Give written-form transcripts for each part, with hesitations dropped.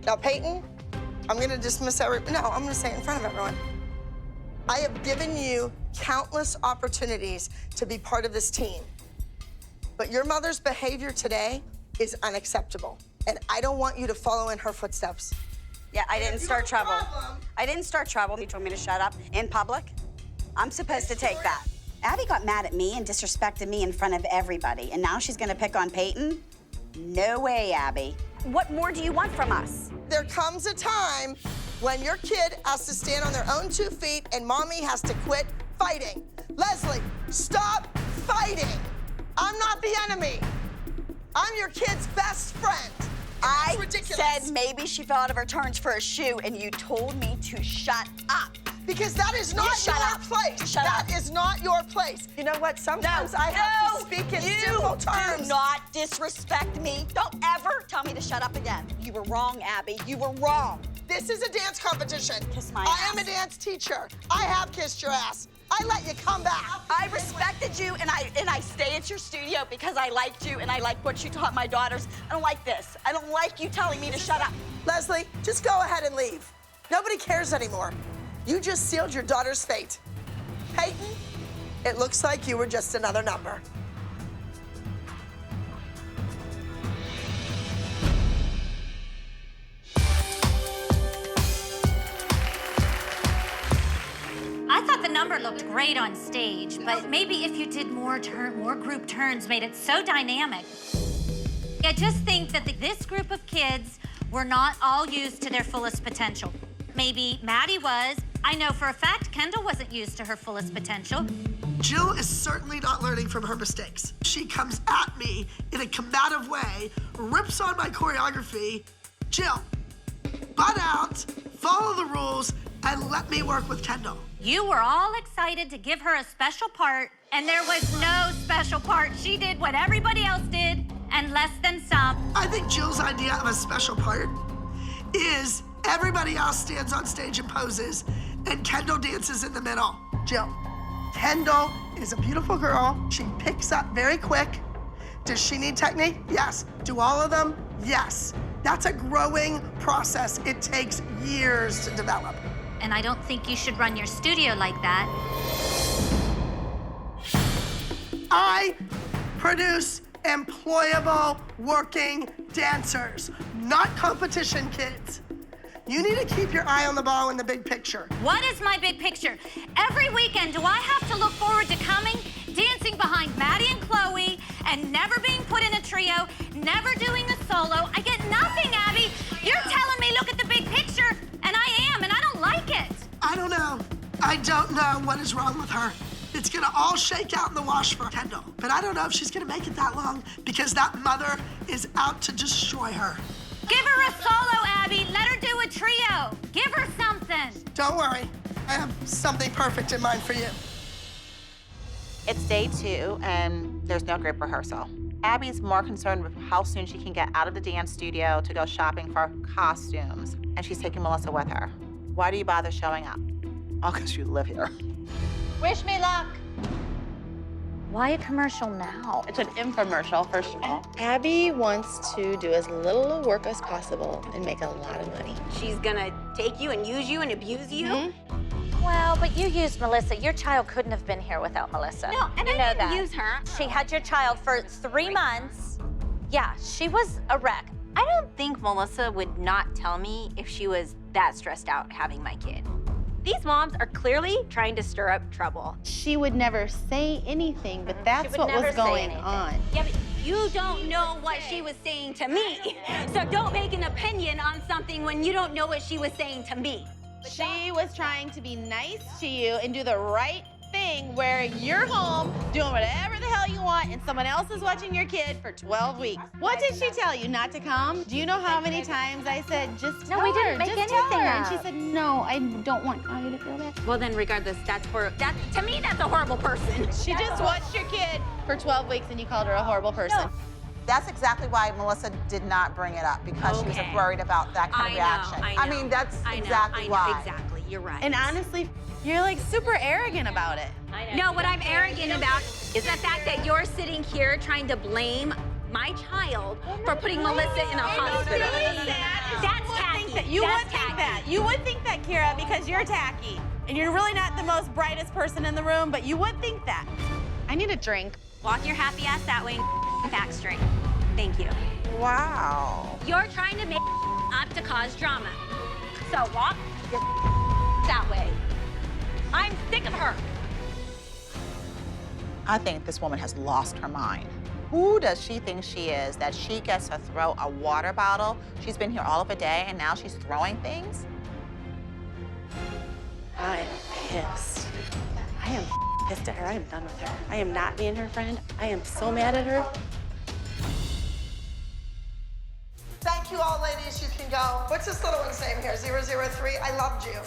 Now, Peyton, I'm gonna dismiss no, I'm gonna say it in front of everyone. I have given you countless opportunities to be part of this team, but your mother's behavior today is unacceptable, and I don't want you to follow in her footsteps. Yeah, I didn't start trouble. I didn't start trouble. You told me to shut up in public. I'm supposed to take that. Abby got mad at me and disrespected me in front of everybody, and now she's gonna pick on Peyton? No way, Abby. What more do you want from us? There comes a time when your kid has to stand on their own 2 feet and mommy has to quit fighting. Leslie, stop fighting. I'm not the enemy. I'm your kid's best friend. I ridiculous. said maybe she fell out of her turns for a shoe, and you told me to shut up. Because that is not your place. That is not your place. You know what? Sometimes I have to speak in simple terms. Do not disrespect me. Don't ever tell me to shut up again. You were wrong, Abby. You were wrong. This is a dance competition. Kiss my I ass. am a dance teacher. I have kissed your ass. I let you come back. I respected you, and I stay at your studio because I liked you and I like what you taught my daughters. I don't like this. I don't like you telling me to shut up. Leslie, just go ahead and leave. Nobody cares anymore. You just sealed your daughter's fate. Peyton, it looks like you were just another number. I thought the number looked great on stage, but maybe if you did more group turns, made it so dynamic. I just think that this group of kids were not all used to their fullest potential. Maybe Maddie was. I know for a fact Kendall wasn't used to her fullest potential. Jill is certainly not learning from her mistakes. She comes at me in a combative way, rips on my choreography. Jill, butt out, follow the rules, and let me work with Kendall. You were all excited to give her a special part, and there was no special part. She did what everybody else did, and less than some. I think Jill's idea of a special part is everybody else stands on stage and poses, and Kendall dances in the middle. Jill, Kendall is a beautiful girl. She picks up very quick. Does she need technique? Yes. Do all of them? Yes. That's a growing process. It takes years to develop. And I don't think you should run your studio like that. I produce employable working dancers, not competition kids. You need to keep your eye on the ball in the big picture. What is my big picture? Every weekend, do I have to look forward to coming, dancing behind Maddie and Chloe, and never being put in a trio, never doing a solo? I get nothing, Abby. You're telling me look at the big picture, and I am, and I don't like it. I don't know. I don't know what is wrong with her. It's gonna all shake out in the wash for Kendall. But I don't know if she's gonna make it that long because that mother is out to destroy her. Give her a solo, Abby. Let her do a trio. Give her something. Don't worry. I have something perfect in mind for you. It's day 2, and there's no group rehearsal. Abby's more concerned with how soon she can get out of the dance studio to go shopping for costumes, and she's taking Melissa with her. Why do you bother showing up? Oh, because you live here. Wish me luck. Why a commercial now? It's an infomercial, first of all. Abby wants to do as little work as possible and make a lot of money. She's gonna take you and use you and abuse you? Well, but you used Melissa. Your child couldn't have been here without Melissa. No, and you I know didn't that. use her. She had your child for 3 months. Yeah, she was a wreck. I don't think Melissa would not tell me if she was that stressed out having my kid. These moms are clearly trying to stir up trouble. She would never say anything, but that's what was going on. Yeah, but you don't know what she was saying to me. So don't make an opinion on something when you don't know what she was saying to me. She was trying to be nice to you and do the right thing where you're home doing whatever the hell you want and someone else is watching your kid for 12 weeks. What did she tell you, not to come? Do you know how many times I said, just tell No, we her, didn't make just tell anything her. up. And she said, no, I don't want Claudia to feel that. Well, then regardless, that's horrible. To me, that's a horrible person. She just watched your kid for 12 weeks and you called her a horrible person. That's exactly why Melissa did not bring it up, because she was worried about that kind of reaction. I mean, that's exactly why. Exactly, you're right. And honestly, you're like super arrogant about it. No, what I'm arrogant about is the fact that you're sitting here trying to blame my child for putting Melissa in a hospital. That's that. You would think that. You would think that, Kira, because you're tacky. And you're really not the most brightest person in the room, but you would think that. I need a drink. Walk your happy ass that way and back straight. Thank you. Wow. You're trying to make up to cause drama. So walk your that way. I'm sick of her. I think this woman has lost her mind. Who does she think she is that she gets to throw a water bottle? She's been here all of the day and now she's throwing things? I am pissed. I am pissed at her. I am done with her. I am not being her friend. I am so mad at her. Thank you all, ladies. You can go. What's this little one's name here? 003. I loved you.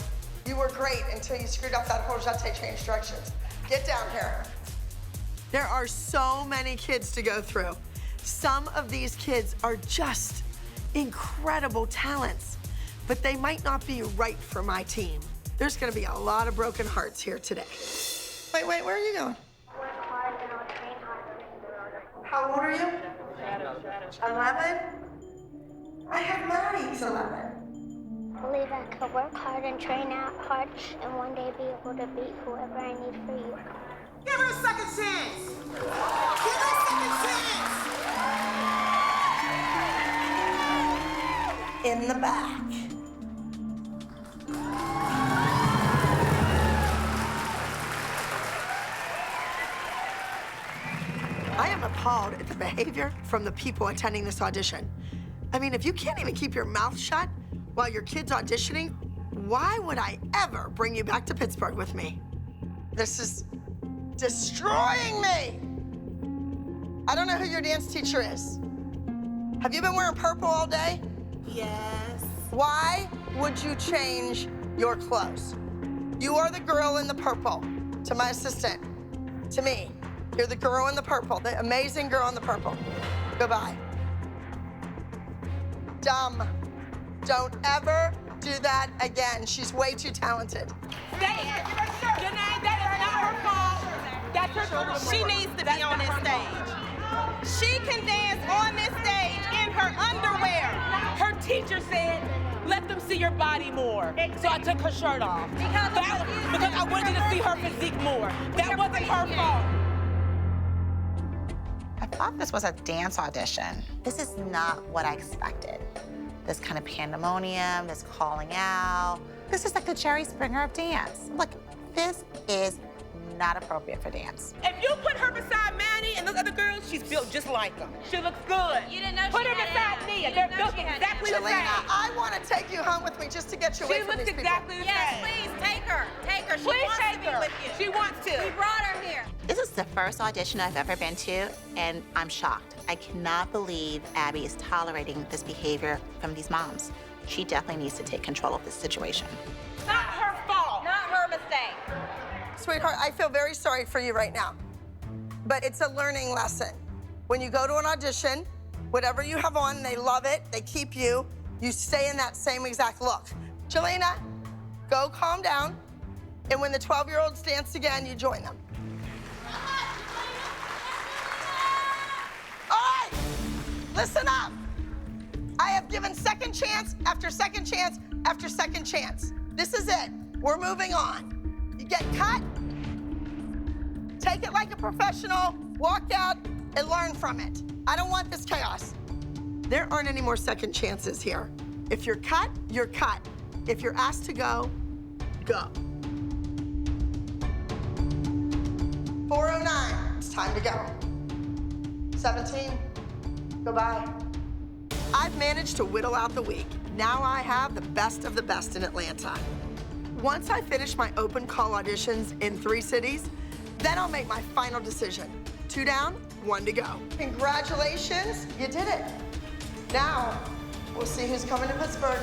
You were great until you screwed up that whole jeté change directions. Get down here. There are so many kids to go through. Some of these kids are just incredible talents, but they might not be right for my team. There's gonna be a lot of broken hearts here today. Wait, where are you going? How old are you? 11? I have Maddie's 11. I believe I could work hard and train out hard and one day be able to beat whoever I need for you. Give her a second chance! Give her a second chance! In the back. I am appalled at the behavior from the people attending this audition. I mean, if you can't even keep your mouth shut while your kid's auditioning, why would I ever bring you back to Pittsburgh with me? This is destroying me. I don't know who your dance teacher is. Have you been wearing purple all day? Yes. Why would you change your clothes? You are the girl in the purple. To my assistant, to me, you're the girl in the purple, the amazing girl in the purple. Goodbye. Dumb. Don't ever do that again. She's way too talented. Janae, that is not her fault. That's her. She needs to be on this stage. She can dance on this stage in her underwear. Her teacher said, let them see your body more. So I took her shirt off. Because I wanted to see her physique more. That wasn't her fault. I thought this was a dance audition. This is not what I expected. This kind of pandemonium, this calling out. This is like the Jerry Springer of dance. Look, this is not appropriate for dance. If you put her beside Maddie and those other girls, she's built just like them. She looks good. You didn't know Put she her had beside abs. Nia. You They're didn't know built she had exactly the Jelena, same. I want to take you home with me just to get you away She from looks these exactly the Yes, same. please, take her. Take her. She Please wants take to be her. with you. She wants to. We brought her here. This is the first audition I've ever been to, and I'm shocked. I cannot believe Abby is tolerating this behavior from these moms. She definitely needs to take control of this situation. Not her fault. Not her mistake. Sweetheart, I feel very sorry for you right now, but it's a learning lesson. When you go to an audition, whatever you have on, they love it, they keep you, you stay in that same exact look. Jelena, go calm down, and when the 12-year-olds dance again, you join them. All right, listen up. I have given second chance after second chance after second chance. This is it. We're moving on. You get cut, take it like a professional, walk out, and learn from it. I don't want this chaos. There aren't any more second chances here. If you're cut, you're cut. If you're asked to go, go. 4:09, it's time to go. 17, goodbye. I've managed to whittle out the week. Now I have the best of the best in Atlanta. Once I finish my open call auditions in 3 cities, then I'll make my final decision. 2 down, 1 to go. Congratulations, you did it. Now, we'll see who's coming to Pittsburgh.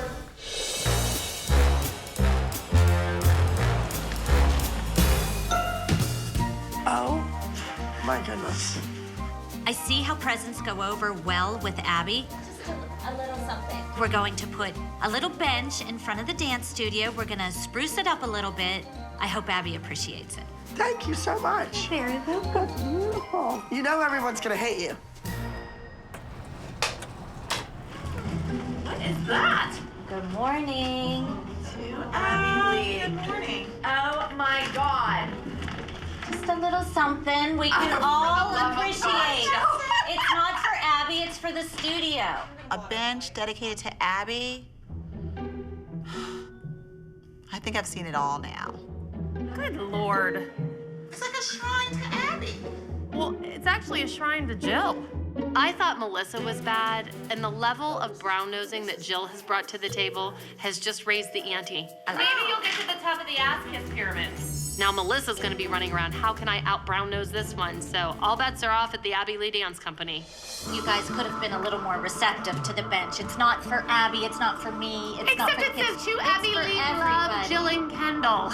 Oh, my goodness. I see how presents go over well with Abby. Just a little something. We're going to put a little bench in front of the dance studio. We're gonna spruce it up a little bit. I hope Abby appreciates it. Thank you so much. You're very welcome. That's beautiful. You know everyone's gonna hate you. What is that? Go Good morning. Good morning. Oh my God. Just a little something we can all appreciate. It's not for Abby, it's for the studio. A bench dedicated to Abby? I think I've seen it all now. Good Lord. It's like a shrine to Abby. Well, it's actually a shrine to Jill. I thought Melissa was bad, and the level of brown-nosing that Jill has brought to the table has just raised the ante. Maybe you'll get to the top of the ass-kiss pyramid. Now Melissa's gonna be running around, how can I out-brown-nose this one? So all bets are off at the Abby Lee Dance Company. You guys could have been a little more receptive to the bench. It's not for Abby, it's not for me, it's not for Except the it kids. says to It's Abby for Lee everybody. love Jill and Kendall.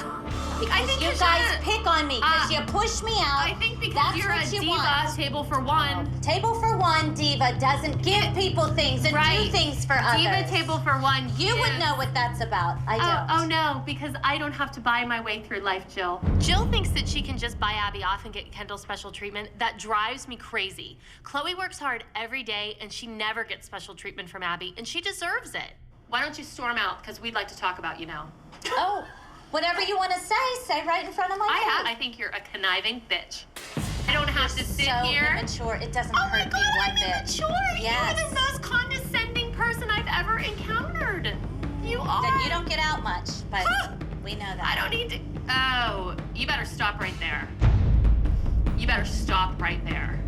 Because you guys pick on me, because you push me out. I think because That's you're what a you diva, want. table for one. Table for one, diva doesn't give people things and do things for others. Diva table for one. You would know what that's about. I don't. Oh no, because I don't have to buy my way through life, Jill. Jill thinks that she can just buy Abby off and get Kendall special treatment. That drives me crazy. Chloe works hard every day and she never gets special treatment from Abby, and she deserves it. Why don't you storm out, because we'd like to talk about you now. Oh, whatever you want to say right in front of my face. I think you're a conniving bitch. I don't have to sit so here. Immature. It doesn't hurt me one bit. Immature. Yes. You're the most condescending person I've ever encountered. You are. Then you don't get out much, but we know that. I don't need to. Oh, you better stop right there. You better stop right there.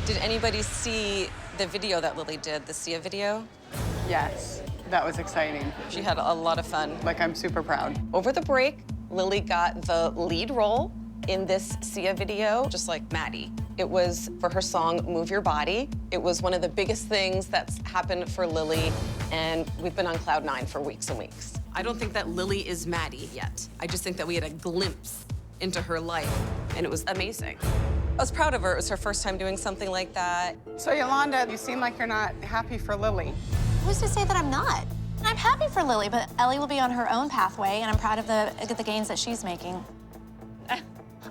Did anybody see the video that Lily did, the Sia video? Yes, that was exciting. She had a lot of fun. Like, I'm super proud. Over the break, Lily got the lead role in this Sia video, just like Maddie. It was for her song, Move Your Body. It was one of the biggest things that's happened for Lily, and we've been on cloud 9 for weeks and weeks. I don't think that Lily is Maddie yet. I just think that we had a glimpse into her life, and it was amazing. I was proud of her. It was her first time doing something like that. So, Yolanda, you seem like you're not happy for Lily. Who's to say that I'm not? I'm happy for Lily, but Ellie will be on her own pathway, and I'm proud of the gains that she's making.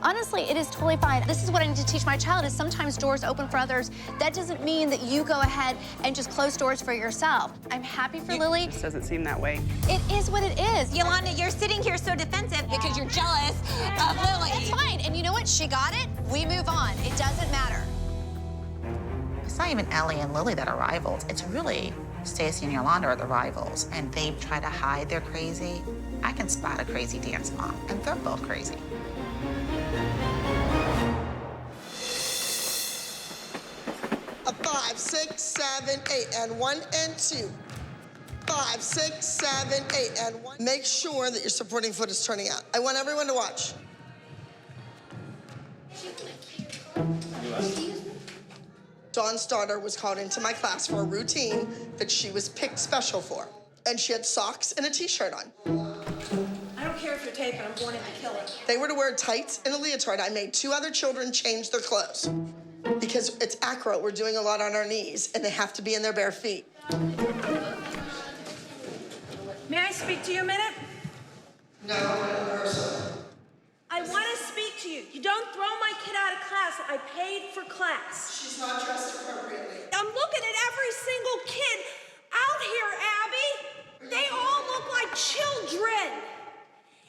Honestly, it is totally fine. This is what I need to teach my child, is sometimes doors open for others. That doesn't mean that you go ahead and just close doors for yourself. I'm happy for Lily. It doesn't seem that way. It is what it is. Yolanda, you're sitting here so defensive because you're jealous of Lily. It's fine, and you know what? She got it. We move on. It doesn't matter. It's not even Ellie and Lily that are rivals. It's really Stacy and Yolanda are the rivals, and they try to hide their crazy. I can spot a crazy dance mom, and they're both crazy. A 5, 6, 7, 8, and 1 and 2. 5, 6, 7, 8, and 1. Make sure that your supporting foot is turning out. I want everyone to watch. Dawn Starter was called into my class for a routine that she was picked special for. And she had socks and a t-shirt on. I don't care if you're taping, I'm going in to kill it. They were to wear tights and a leotard. I made 2 other children change their clothes. Because it's acro, we're doing a lot on our knees, and they have to be in their bare feet. May I speak to you a minute? No, rehearsal. I want to speak to you. You don't throw my kid out of class. I paid for class. She's not dressed appropriately. I'm looking at every single kid out here, Abby. They all look like children.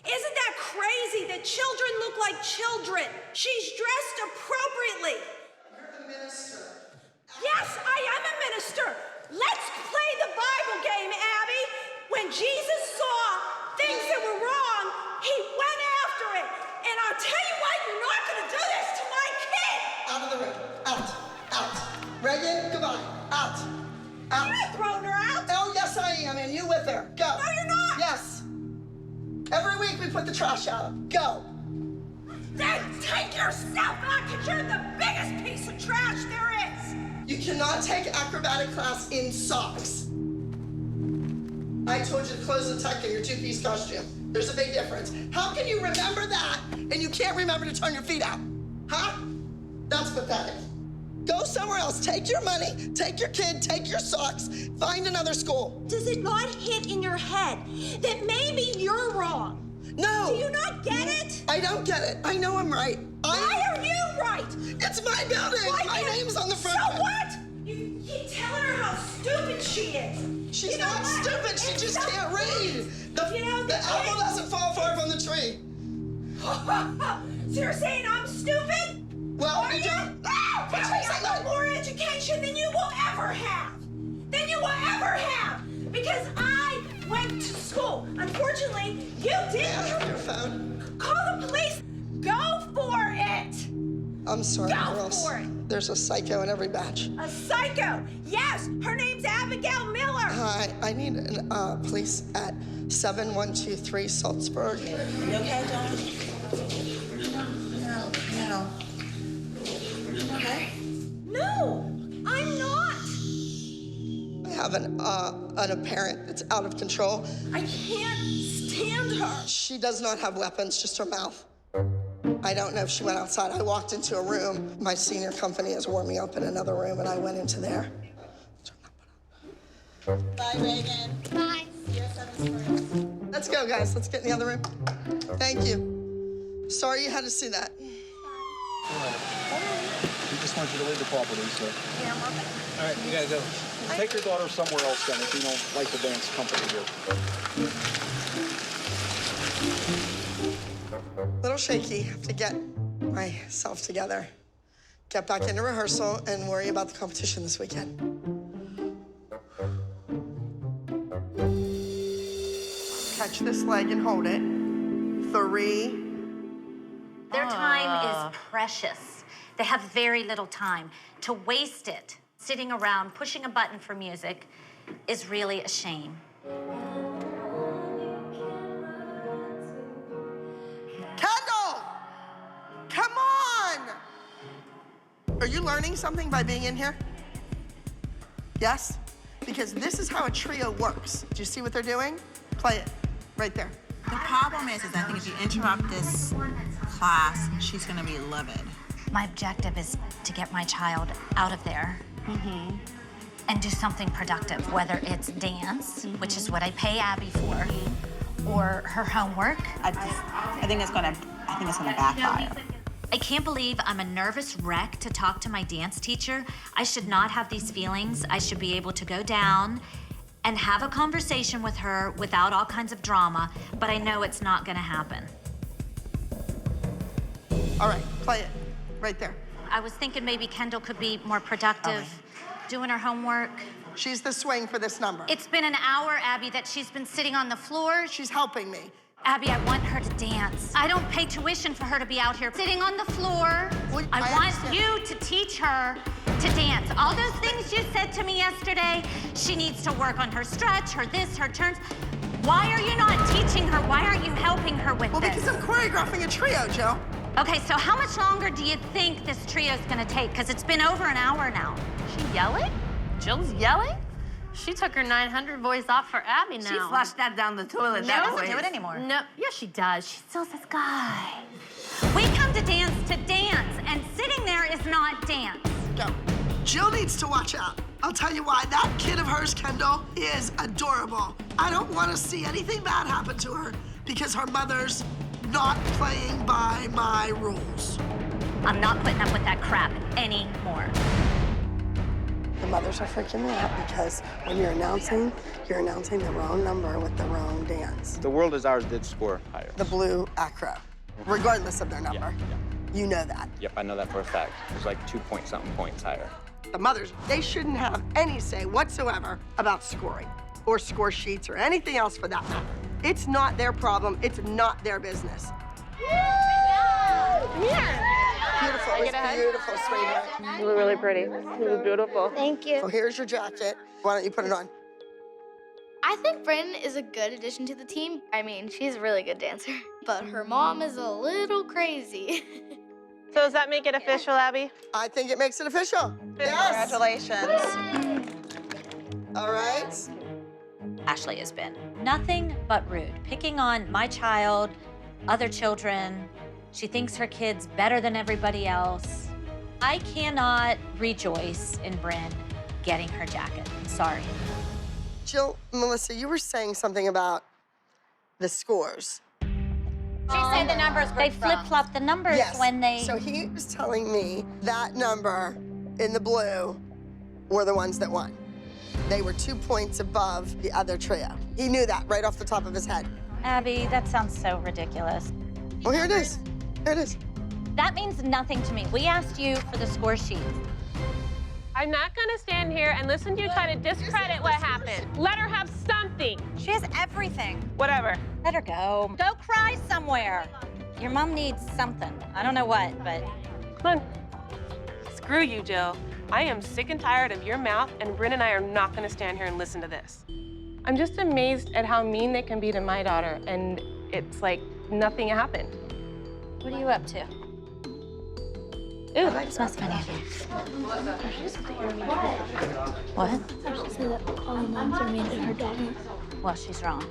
Isn't that crazy that children look like children? She's dressed appropriately. You're the minister. Yes, I am a minister. Let's play the Bible game, Abby. When Jesus saw things that were wrong, he went after it. And I'll tell you what, you're not gonna do this to my kid. Out of the ring. Out. Out. Reagan, goodbye. Out. Out. You're not throwing her out. Oh, yes, I am, and you with her. Go. No, you're not. Yes. Every week we put the trash out. Go. Then take yourself out, because you're the biggest piece of trash there is. You cannot take acrobatic class in socks. I told you to close and tuck in your 2-piece costume. There's a big difference. How can you remember that and you can't remember to turn your feet out? Huh? That's pathetic. Go somewhere else. Take your money, take your kid, take your socks, find another school. Does it not hit in your head that maybe you're wrong? No. Do you not get it? I don't get it. I know I'm right. Why are you right? It's my building. My name's on the front. So what? You she is. She's not stupid. She just can't read. The apple doesn't fall far from the tree. So you're saying I'm stupid? Well, you don't. I got more education than you will ever have. Than you will ever have. Because I went to school. Unfortunately, you didn't. Yeah, your phone. Call the police. Go for it. I'm sorry, Go girls. for it. There's a psycho in every batch. A psycho. Yes, her name's Abigail Miller. Hi, I need police at 7123 Salzburg. You okay, John? No. Okay? No, I'm not. I have a parent that's out of control. I can't stand her. She does not have weapons, just her mouth. I don't know if she went outside. I walked into a room. My senior company has warmed me up in another room, and I went into there. Bye, Reagan. Bye. See you at 7 Springs. Let's go, guys. Let's get in the other room. Thank you. Sorry you had to see that. We just want you to leave the property, so. Yeah, I'm okay. All right, you gotta go. Take your daughter somewhere else then if you don't like the dance company here. A little shaky. Have to get myself together. Get back into rehearsal and worry about the competition this weekend. Catch this leg and hold it. 3. Their time is precious. They have very little time. To waste it sitting around pushing a button for music is really a shame. Kendall! Come on! Are you learning something by being in here? Yes? Because this is how a trio works. Do you see what they're doing? Play it. Right there. The problem is I think if you interrupt this class, she's gonna be livid. My objective is to get my child out of there and do something productive, whether it's dance, which is what I pay Abby for, or her homework. I think it's gonna backfire. I can't believe I'm a nervous wreck to talk to my dance teacher. I should not have these feelings. I should be able to go down and have a conversation with her without all kinds of drama, but I know it's not gonna happen. All right, play it. Right there. I was thinking maybe Kendall could be more productive, doing her homework. She's the swing for this number. It's been an hour, Abby, that she's been sitting on the floor. She's helping me. Abby, I want her to dance. I don't pay tuition for her to be out here sitting on the floor. Well, I I want understand. you to teach her to dance. All those things you said to me yesterday, she needs to work on her stretch, her this, her turns. Why are you not teaching her? Why aren't you helping her with Well, this? because I'm choreographing a trio, Joe. Okay, so how much longer do you think this trio's gonna take? Because it's been over an hour now. She yelling? Jill's yelling? She took her 900 voice off for Abby now. She flushed that down the toilet. No, that doesn't voice. do it anymore. No, yeah, she does. She still says, guys. We come to dance, and sitting there is not dance. Go. Jill needs to watch out. I'll tell you why. That kid of hers, Kendall, is adorable. I don't want to see anything bad happen to her because her mother's not playing by my rules. I'm not putting up with that crap anymore. The mothers are freaking me out because when you're announcing the wrong number with the wrong dance. The World Is Ours did score higher. The blue acro, regardless of their number. Yeah. You know that. Yep, I know that for a fact. It was like 2-point-something points higher. The mothers, they shouldn't have any say whatsoever about scoring or score sheets or anything else for that matter. It's not their problem. It's not their business. Beautiful. It was beautiful, sweetheart. You look really pretty. It was beautiful. Thank you. So here's your jacket. Why don't you put it on? I think Bryn is a good addition to the team. I mean, she's a really good dancer, but her mom is a little crazy. So does that make it official, Abby? I think it makes it official. Yes. Congratulations. All right. Ashley has been nothing but rude, picking on my child, other children. She thinks her kid's better than everybody else. I cannot rejoice in Bryn getting her jacket. I'm sorry. Jill, Melissa, you were saying something about the scores. She said the numbers were They flip-flop the numbers Yes. when they... So he was telling me that number in the blue were the ones that won. They were 2 points above the other trio. He knew that right off the top of his head. Abby, that sounds so ridiculous. Well, here it is. Here it is. That means nothing to me. We asked you for the score sheet. I'm not gonna stand here and listen to you try to discredit what happened. Let her have something. She has everything. Whatever. Let her go. Go cry somewhere. Your mom needs something. I don't know what, but... Come on. Screw you, Jill. I am sick and tired of your mouth, and Bryn and I are not gonna stand here and listen to this. I'm just amazed at how mean they can be to my daughter, and it's like nothing happened. What are you up to? Ew. This must be What? She said that all moms are mean to her daughter. Well, she's wrong.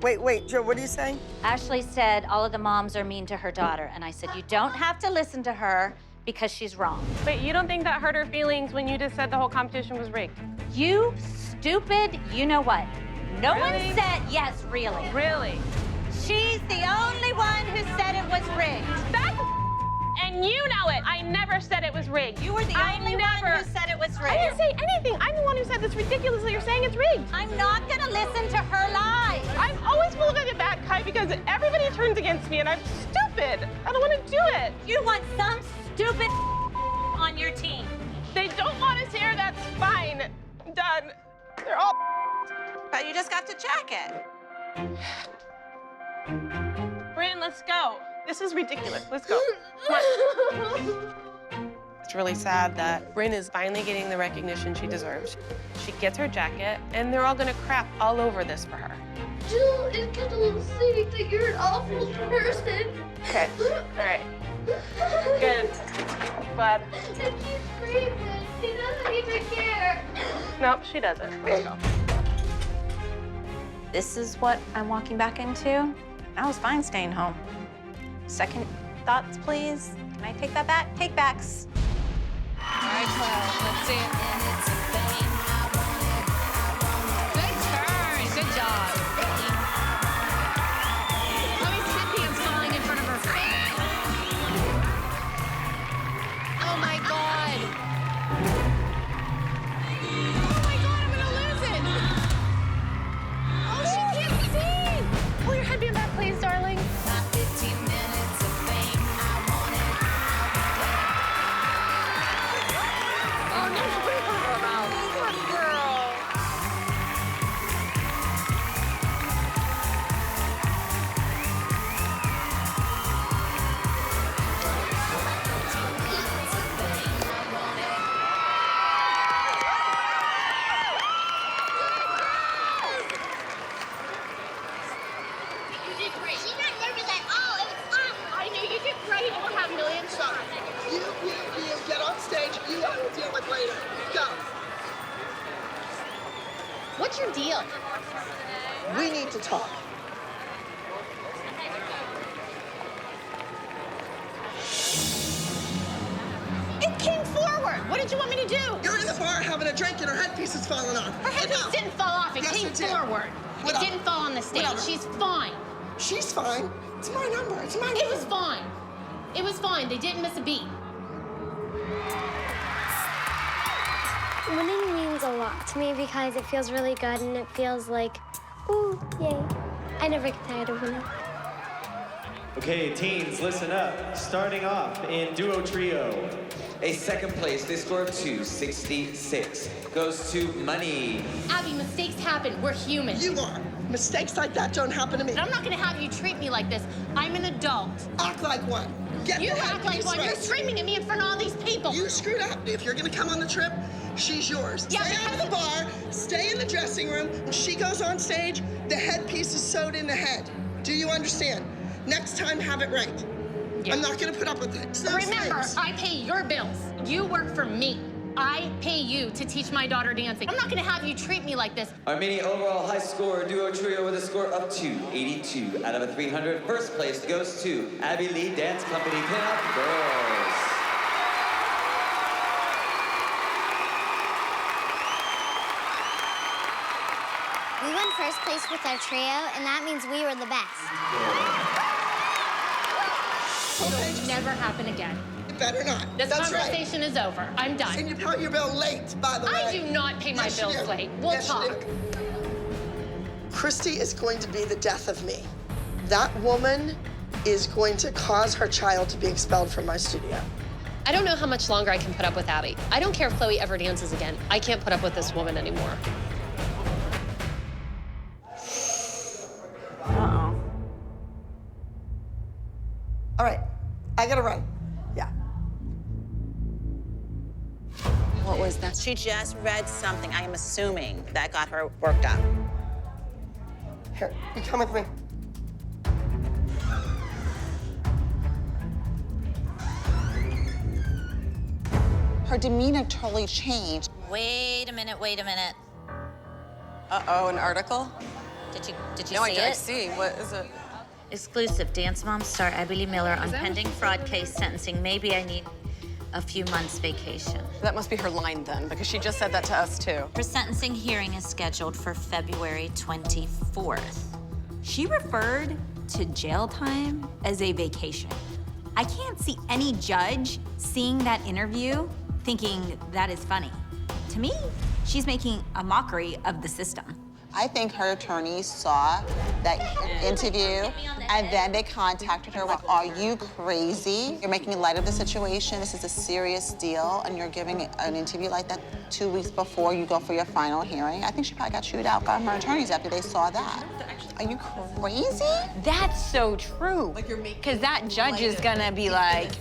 Wait, Joe, what are you saying? Ashley said all of the moms are mean to her daughter, and I said you don't have to listen to her because she's wrong. Wait, you don't think that hurt her feelings when you just said the whole competition was rigged? You stupid, you know what? No Really? one said yes, really. Really? She's the only one who said it was rigged. That's and you know it. I never said it was rigged. You were the only one who said it was rigged. I didn't say anything. I'm the one who said this ridiculously. You're saying it's rigged. I'm not gonna listen to her lies. I'm always full of it back, Kai, because everybody turns against me and I'm stupid. I don't want to do it. You want some stupid on your team. They don't want us here. That's fine. Done. They're all. But you just got to check it. Bryn, let's go. This is ridiculous. Let's go. Come on. It's really sad that Bryn is finally getting the recognition she deserves. She gets her jacket, and they're all gonna crap all over this for her. Jill is gonna say that you're an awful person. Okay. All right. Good. Glad. And she's screaming. She doesn't even care. Nope, she doesn't. There you go. This is what I'm walking back into. I was fine staying home. Second thoughts, please. Can I take that back? Take backs. All right, Chloe, let's see it. Good turn, good job. Chloe's tip dance falling in front of her. Oh my God. Oh my God, I'm gonna lose it. Oh, she can't see. Pull your headband back, please, darling. Get on stage. You I will deal with later. Go. What's your deal? We need to talk. It came forward. What did you want me to do? You're in the bar having a drink and her headpiece is falling off. Her headpiece didn't fall off. It Yes, came it did. forward. Whatever. It didn't fall on the stage. Whatever. She's fine. She's fine. It's my number. It's my number. It was fine. It was fine. They didn't miss a beat. Winning means a lot to me because it feels really good and it feels like, ooh, yay. I never get tired of winning. Okay, teens, listen up. Starting off in duo trio. A second place, they scored 266. Goes to Money. Abby, mistakes happen. We're human. You are. Mistakes like that don't happen to me. And I'm not gonna have you treat me like this. I'm an adult. Act like one. Get You the act like headpiece one. right. You're screaming at me in front of all these people. You screwed up. If you're gonna come on the trip, she's yours. Yeah, stay out of the bar, stay in the dressing room. When she goes on stage, the headpiece is sewed in the head. Do you understand? Next time, have it right. Yeah. I'm not gonna put up with it. It's those Remember, things. I pay your bills. You work for me. I pay you to teach my daughter dancing. I'm not gonna have you treat me like this. Our mini overall high score duo trio with a score up to 82 out of a 300. First place goes to Abby Lee Dance Company Pinup Girls. We won first place with our trio, and that means we were the best. It'll never happen again. better not. This That's right. conversation is over. I'm done. And you pay your bill late, by the way. I do not pay my Yes, you bills do. late. We'll Yes, you talk. do. Christy is going to be the death of me. That woman is going to cause her child to be expelled from my studio. I don't know how much longer I can put up with Abby. I don't care if Chloe ever dances again. I can't put up with this woman anymore. Uh-oh. All right, I gotta run. Yeah. What was that? She just read something, I am assuming, that got her worked up. Here, you come with me. Her demeanor totally changed. Wait a minute, wait a minute. Uh-oh, an article? Did you No, see I didn't it? see. What is it? Exclusive, Dance Mom star Abby Lee Miller on pending fraud case sentencing. Maybe I need a few months vacation. That must be her line then, because she just said that to us too. Her sentencing hearing is scheduled for February 24th. She referred to jail time as a vacation. I can't see any judge seeing that interview thinking that is funny. To me, she's making a mockery of the system. I think her attorneys saw that interview and then they contacted her with, are you crazy? You're making light of the situation. This is a serious deal and you're giving an interview like that 2 weeks before you go for your final hearing. I think she probably got chewed out by her attorneys after they saw that. Are you crazy? That's so true. Because that judge is gonna be like,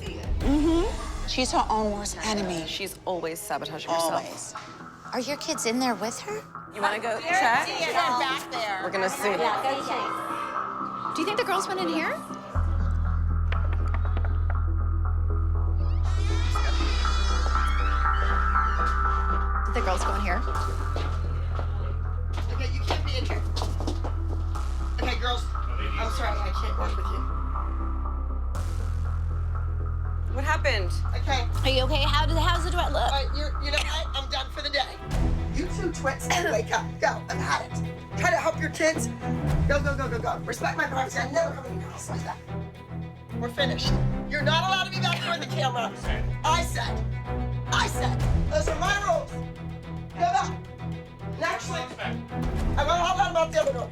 She's her own worst enemy. She's always sabotaging herself. Always. Are your kids in there with her? You wanna go check? They're back there. We're gonna see. Do you think the girls went in here? Did the girls go in here? Okay, you can't be in here. Okay, girls, I'm sorry, I can't work with you. What happened? Okay. Are you okay? How's the duet look? All right, you know what? I'm done for the day. You two twits, wake up. Go, I've had it. Try to help your kids. Go, go, go, go, go. Respect my privacy. I never come in your house like that. We're finished. You're not allowed to be back here with the camera. I said. Those are my rules. Go back. Next week. I won't hold on about the other door.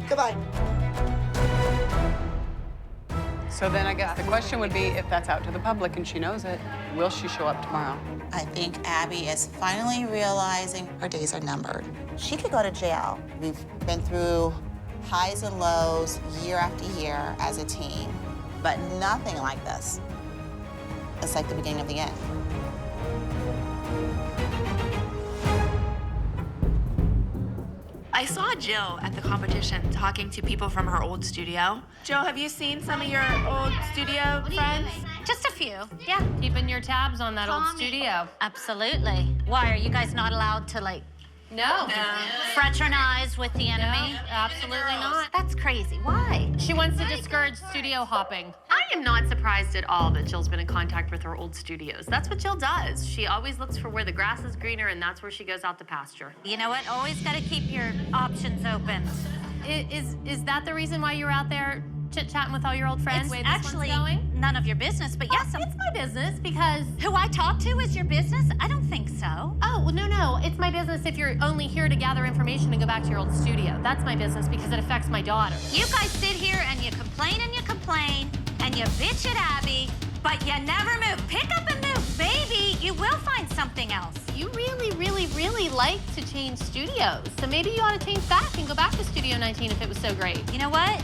Goodbye. So then I guess the question would be, if that's out to the public and she knows it, will she show up tomorrow? I think Abby is finally realizing her days are numbered. She could go to jail. We've been through highs and lows year after year as a team, but nothing like this. It's like the beginning of the end. I saw Jill at the competition talking to people from her old studio. Jill, have you seen some of your old studio friends? Just a few, yeah. Keeping your tabs on that old studio. Absolutely. Why, are you guys not allowed to, like, fraternize with the enemy? No, absolutely not. That's crazy. Why? She wants to discourage studio hopping. I am not surprised at all that Jill's been in contact with her old studios. That's what Jill does. She always looks for where the grass is greener, and that's where she goes out to pasture. You know what? Always got to keep your options open. Is that the reason why you're out there chit-chatting with all your old friends? It's actually none of your business, but yes, it's my business because... Who I talk to is your business? I don't think so. Oh, well, no. It's my business if you're only here to gather information and go back to your old studio. That's my business because it affects my daughter. You guys sit here and you complain and you bitch at Abby, but you never move. Pick up and move, baby. You will find something else. You really like to change studios. So maybe you ought to change back and go back to Studio 19 if it was so great. You know what?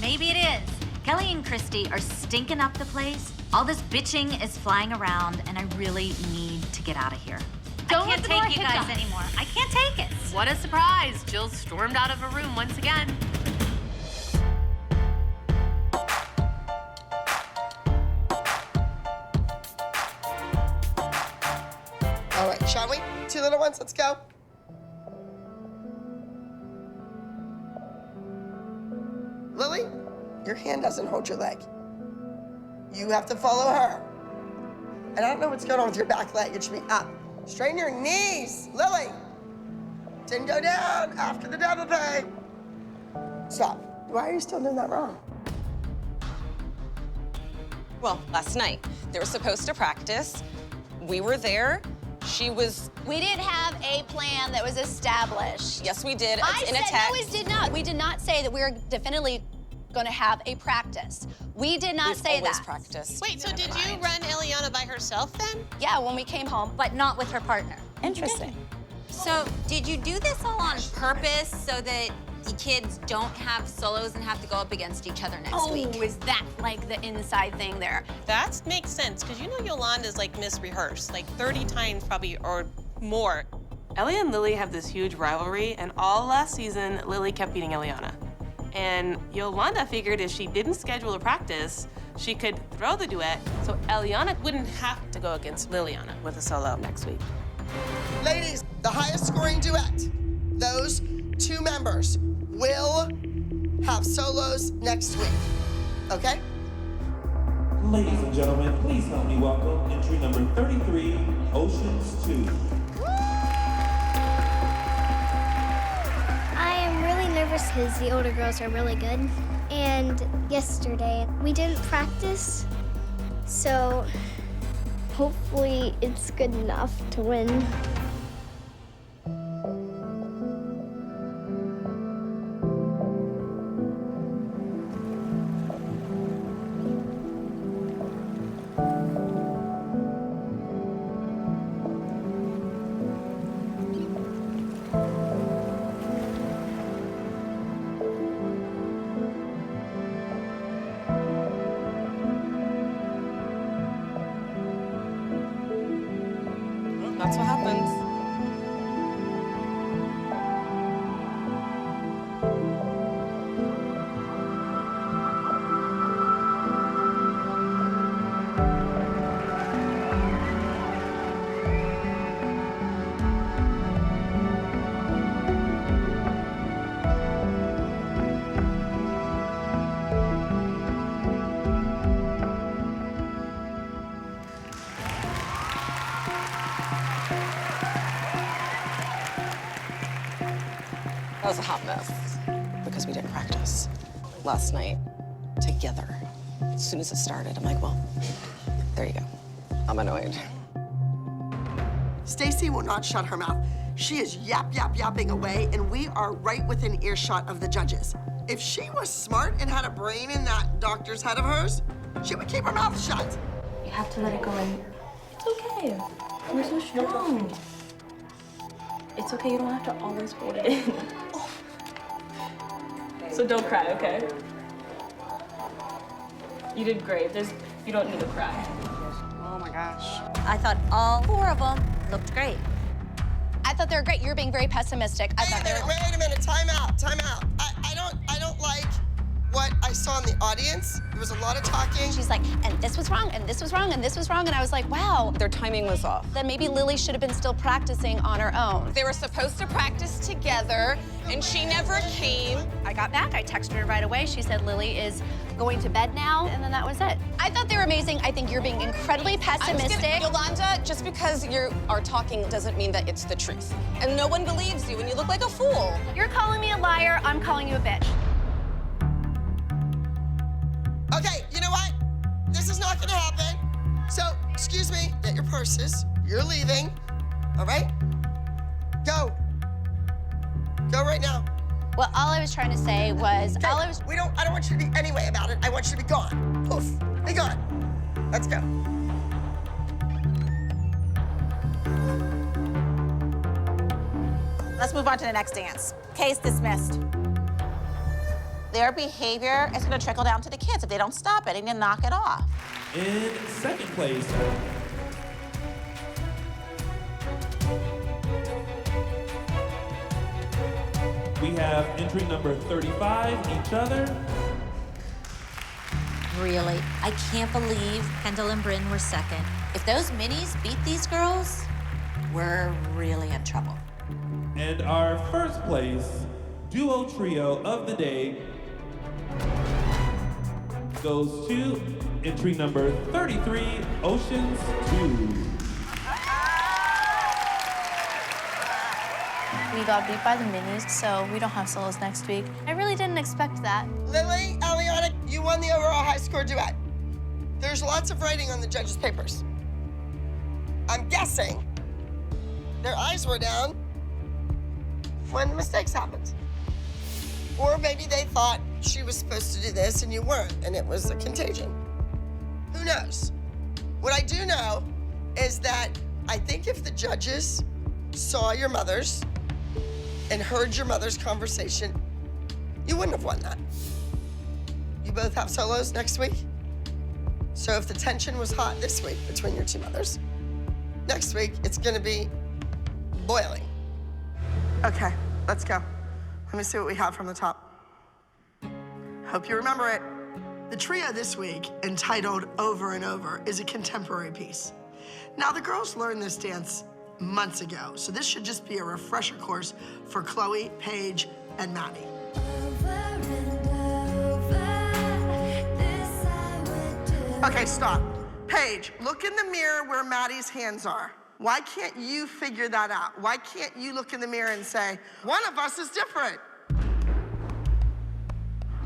Maybe it is. Kelly and Christy are stinking up the place. All this bitching is flying around, and I really need to get out of here. Don't I can't take you guys anymore. I can't take it. What a surprise. Jill stormed out of a room once again. All right, shall we? Two little ones, let's go. Lily, your hand doesn't hold your leg. You have to follow her. And I don't know what's going on with your back leg. It should be up. Straighten your knees, Lily. Didn't go down after the double pay. Stop. Why are you still doing that wrong? Well, last night. They were supposed to practice. We were there. She was... We didn't have a plan that was established. Yes, we did. I It's in a said text. no, we did not. We did not say that we were definitely going to have a practice. We did not say always that. Practiced. Wait, so did you run Eliana by herself then? Yeah, when we came home. But not with her partner. Interesting. So, did you do this all on purpose so that the kids don't have solos and have to go up against each other next week? Oh, is that like the inside thing there? That makes sense, because you know Yolanda's like misrehearsed, like 30 times probably or more. Ellie and Lily have this huge rivalry, and all last season, Lily kept beating Eliana. And Yolanda figured if she didn't schedule a practice, she could throw the duet, so Eliana wouldn't have to go against Liliana with a solo next week. Ladies, the highest scoring duet, those two members will have solos next week, okay? Ladies and gentlemen, please help me welcome entry number 33, Oceans 2. I am really nervous because the older girls are really good. And yesterday, we didn't practice, so hopefully it's good enough to win. That's what happens. That was a hot mess because we didn't practice last night together. As soon as it started, I'm like, well, there you go. I'm annoyed. Stacy will not shut her mouth. She is yapping away, and we are right within earshot of the judges. If she was smart and had a brain in that doctor's head of hers, she would keep her mouth shut. You have to let it go in. It's okay. We're so strong. It's okay, you don't have to always hold it in. So don't cry, okay? You did great. You don't need to cry. Oh my gosh. I thought all 4 of them looked great. I thought they were great. You're being very pessimistic. Wait a minute, time out. I don't like what I saw in the audience. There was a lot of talking. She's like, and this was wrong, and this was wrong, and this was wrong, and I was like, wow. Their timing was off. Then maybe Lily should have been still practicing on her own. They were supposed to practice together, and she never came. I got back, I texted her right away. She said Lily is going to bed now, and then that was it. I thought they were amazing. I think you're being incredibly pessimistic. Yolanda, just because you are talking doesn't mean that it's the truth. And no one believes you, and you look like a fool. You're calling me a liar, I'm calling you a bitch. Okay, you know what? This is not gonna happen. So, excuse me, get your purses. You're leaving, all right? Go. Go right now. Well, all I was trying to say was, Okay, I don't want you to be any way about it. I want you to be gone. Poof, be gone. Let's go. Let's move on to the next dance. Case dismissed. Their behavior is going to trickle down to the kids if they don't stop it and then knock it off. In second place, we have entry number 35, Each Other. Really, I can't believe Kendall and Bryn were second. If those minis beat these girls, we're really in trouble. And our first place duo trio of the day goes to entry number 33, Oceans 2. We got beat by the minis, so we don't have solos next week. I really didn't expect that. Lily, Eliana, you won the overall high score duet. There's lots of writing on the judges' papers. I'm guessing their eyes were down when mistakes happened. Or maybe they thought she was supposed to do this and you weren't, and it was a contagion. Who knows? What I do know is that I think if the judges saw your mothers and heard your mother's conversation, you wouldn't have won that. You both have solos next week. So if the tension was hot this week between your two mothers, next week it's gonna be boiling. Okay, let's go. Let me see what we have from the top. Hope you remember it. The trio this week, entitled Over and Over, is a contemporary piece. Now, the girls learned this dance months ago, so this should just be a refresher course for Chloe, Paige, and Maddie. Okay, stop. Paige, look in the mirror where Maddie's hands are. Why can't you figure that out? Why can't you look in the mirror and say, one of us is different?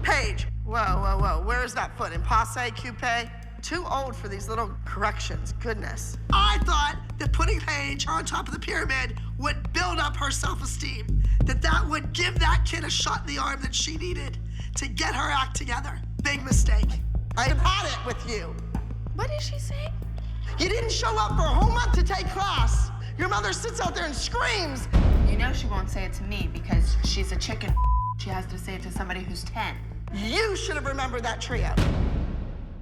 Paige, whoa. Where is that foot? In passe, coupe? Too old for these little corrections, goodness. I thought that putting Paige on top of the pyramid would build up her self-esteem, that would give that kid a shot in the arm that she needed to get her act together. Big mistake. I've had it with you. What is she saying? You didn't show up for a whole month to take class. Your mother sits out there and screams. You know she won't say it to me because she's a chicken. She has to say it to somebody who's 10. You should have remembered that trio.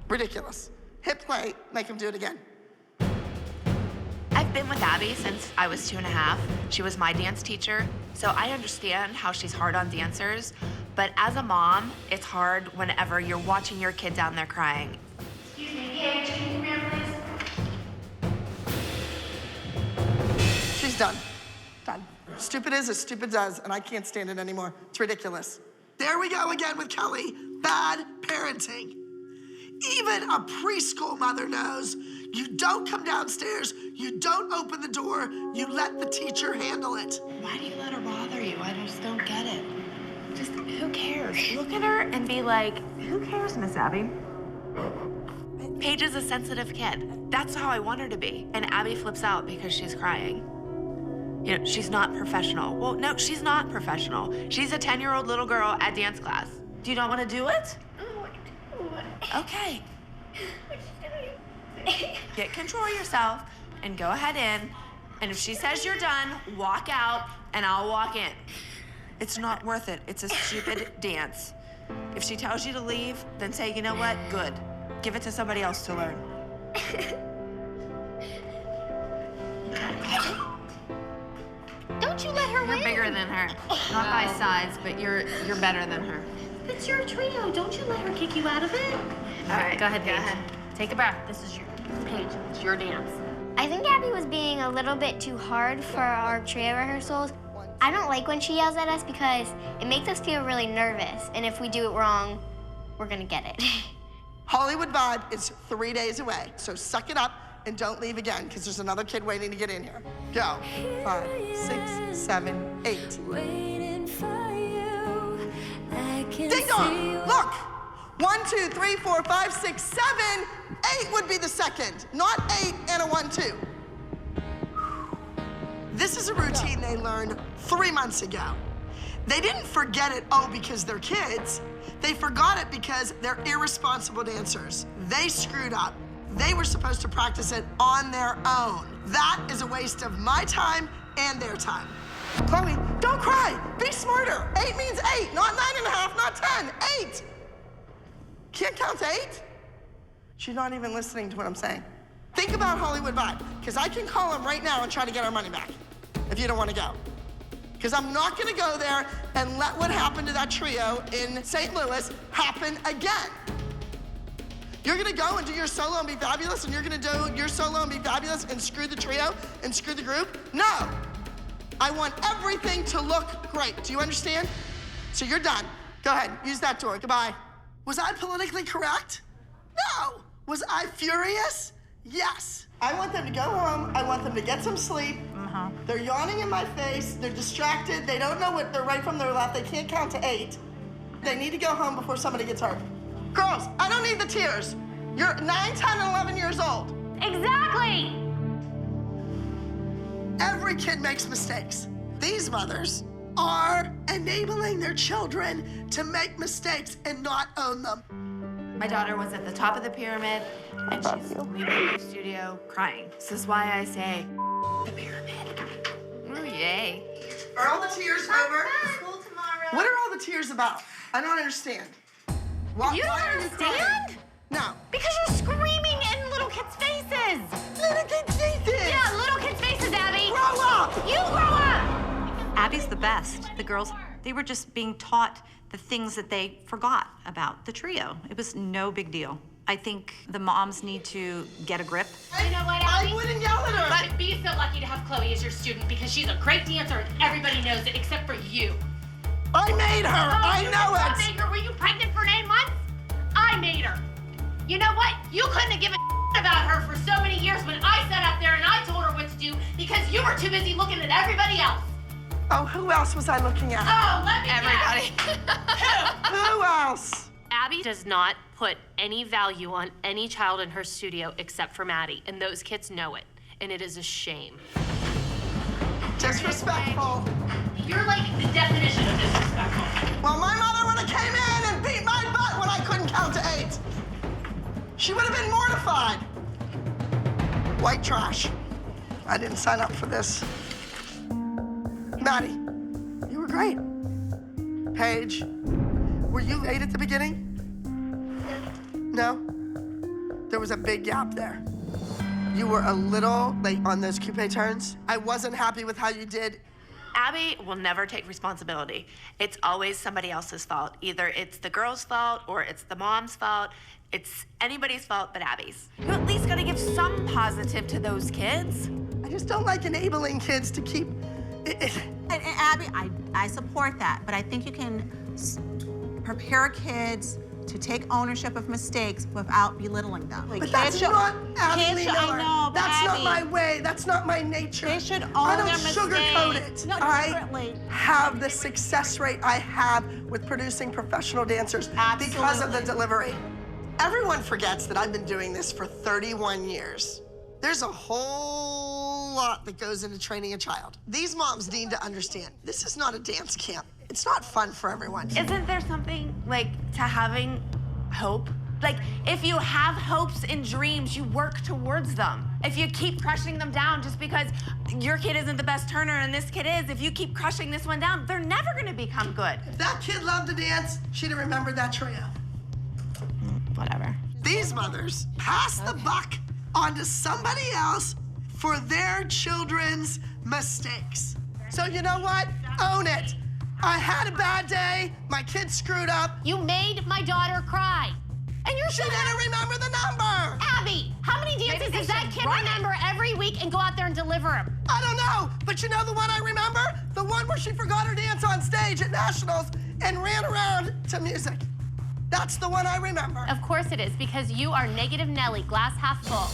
Ridiculous. Hit play, make him do it again. I've been with Abby since I was 2.5. She was my dance teacher, so I understand how she's hard on dancers. But as a mom, it's hard whenever you're watching your kid down there crying. Excuse me, Paige, can you come here, please? She's done. Done. Stupid is as stupid does, and I can't stand it anymore. It's ridiculous. There we go again with Kelly. Bad parenting. Even a preschool mother knows you don't come downstairs, you don't open the door, you let the teacher handle it. Why do you let her bother you? I just don't get it. Just, who cares? Look at her and be like, who cares, Miss Abby? Paige is a sensitive kid. That's how I want her to be. And Abby flips out because she's crying. You know, she's not professional. Well, no, she's not professional. She's a 10-year-old little girl at dance class. Do you not want to do it? Okay. Get control of yourself and go ahead in. And if she says you're done, walk out and I'll walk in. It's not worth it. It's a stupid dance. If she tells you to leave, then say, you know what? Good. Give it to somebody else to learn. Don't you let her win. You're bigger than her. Not by size, but you're better than her. It's your trio. Don't you let her kick you out of it. All right, go ahead, Paige. Take a breath. This is your Paige. It's your dance. I think Abby was being a little bit too hard for our trio rehearsals. I don't like when she yells at us because it makes us feel really nervous. And if we do it wrong, we're gonna get it. Hollywood Vibe is 3 days away, so suck it up and don't leave again, because there's another kid waiting to get in here. Go. 5, 6, 7, 8. Ding dong! Look! 1, 2, 3, 4, 5, 6, 7. 8 would be the second, not 8 and a 1, 2. This is a routine they learned 3 months ago. They didn't forget it, because they're kids. They forgot it because they're irresponsible dancers. They screwed up. They were supposed to practice it on their own. That is a waste of my time and their time. Chloe, don't cry. Be smarter. 8 means 8, not 9.5, not 10. 8. Can't count to 8? She's not even listening to what I'm saying. Think about Hollywood Vibe, because I can call him right now and try to get our money back if you don't want to go. Because I'm not going to go there and let what happened to that trio in St. Louis happen again. You're going to go and do your solo and be fabulous, and you're going to do your solo and be fabulous and screw the trio and screw the group? No. I want everything to look great. Do you understand? So you're done. Go ahead. Use that door. Goodbye. Was I politically correct? No. Was I furious? Yes. I want them to go home. I want them to get some sleep. They're yawning in my face. They're distracted. They don't know what their right from their left. They can't count to 8. They need to go home before somebody gets hurt. Girls, I don't need the tears. You're 9, 10, and 11 years old. Exactly. Every kid makes mistakes. These mothers are enabling their children to make mistakes and not own them. My daughter was at the top of the pyramid, and she's leaving the studio crying. This is why I say, the pyramid. Oh, yay. Are all the tears over? What are all the tears about? I don't understand. You don't understand? No. Because you're screaming in little kids' faces. Little kids' faces? Yeah, little kids' faces, Abby. Grow up! You grow up! Abby's the best. The girls, they were just being taught the things that they forgot about the trio. It was no big deal. I think the moms need to get a grip. You know what, Abby? I wouldn't yell at her. But be so lucky to have Chloe as your student because she's a great dancer and everybody knows it except for you. I made her. I know I it. made her. Were you pregnant for 9 months? I made her. You know what? You couldn't have given about her for so many years when I sat up there and I told her what to do because you were too busy looking at everybody else. Oh, who else was I looking at? Oh, let me Everybody. Who else? Abby does not put any value on any child in her studio except for Maddie, and those kids know it, and it is a shame. Disrespectful. You're like the definition of disrespectful. Well, my mother would have came in and beat my butt when I couldn't count to 8. She would have been mortified. White trash. I didn't sign up for this. Maddie, you were great. Paige, were you late at the beginning? No? There was a big gap there. You were a little late on those coupe turns. I wasn't happy with how you did. Abby will never take responsibility. It's always somebody else's fault. Either it's the girl's fault or it's the mom's fault. It's anybody's fault but Abby's. You at least gotta give some positive to those kids. I just don't like enabling kids to keep... And Abby, I support that, but I think you can prepare kids to take ownership of mistakes without belittling them. But that's not Abby Lee Miller. I know, but that's Abby, not my way. That's not my nature. They should own I don't their sugarcoat mistakes. it. No, I differently. have the success rate I have with producing professional dancers because of the delivery. Everyone forgets that I've been doing this for 31 years. There's a whole lot that goes into training a child. These moms need to understand, this is not a dance camp. It's not fun for everyone. Isn't there something like to having hope? Like if you have hopes and dreams, you work towards them. If you keep crushing them down just because your kid isn't the best turner and this kid is, if you keep crushing this one down, they're never gonna become good. If that kid loved to dance, she'd have remembered that trio. Whatever. These mothers pass the buck onto somebody else for their children's mistakes. So you know what? Own it. I had a bad day. My kid screwed up. You made my daughter cry. And you're She didn't remember the number. Abby, how many dances does that kid remember every week and go out there and deliver them? I don't know, but you know the one I remember? The one where she forgot her dance on stage at Nationals and ran around to music. That's the one I remember. Of course it is, because you are negative Nelly, glass half full.